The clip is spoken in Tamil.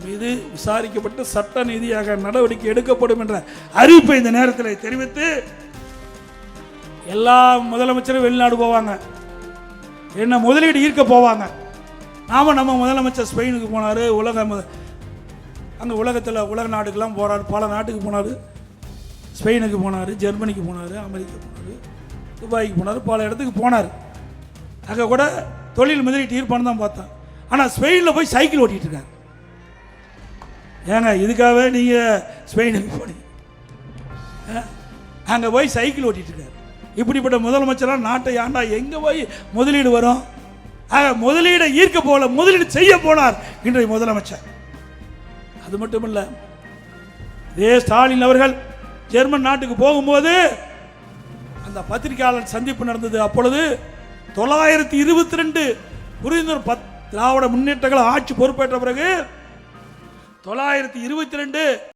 மீது விசாரிக்கப்பட்டு சட்ட ரீதியாக நடவடிக்கை எடுக்கப்படும் என்ற அறிவிப்பை இந்த நேரத்தில் தெரிவித்து, எல்லா முதலமைச்சரும் வெளிநாடு போவாங்க, என்ன முதலீடு ஈர்க்க போவாங்க. நம்ம முதலமைச்சர் ஸ்பெயினுக்கு போனார், அங்கே உலகத்தில் உலக நாடுக்கெல்லாம் போகிறார், பல நாட்டுக்கு போனார். ஸ்பெயினுக்கு போனார், ஜெர்மனிக்கு போனார், அமெரிக்கா போனார், துபாய்க்கு போனார், பல இடத்துக்கு போனார். அங்கே கூட தொழில் முதலீட்டு ஈர்ப்பான்னு தான் பார்த்தேன். ஆனால் ஸ்பெயினில் போய் சைக்கிள் ஓட்டிகிட்டு இருக்காங்க. ஏங்க இதுக்காகவே நீங்கள் ஸ்பெயினுக்கு போனீங்க? அங்கே போய் சைக்கிள் ஓட்டிகிட்டு இருக்காரு. இப்படிப்பட்ட முதலமைச்சராக நாட்டை ஆண்டா எங்கே போய் முதலீடு வரும்? முதலீடை ஈர்க்க போல, முதலீடு செய்ய போனார் இன்றைய முதலமைச்சர். அது மட்டும் இல்லை, இதே ஸ்டாலின் அவர்கள் ஜெர்மன் நாட்டுக்கு போகும்போது அந்த பத்திரிகையாளர் சந்திப்பு நடந்தது. அப்பொழுது 922 புரிந்துணர்வு திராவிட முன்னேற்றங்கள் ஆட்சி பொறுப்பேற்ற பிறகு 922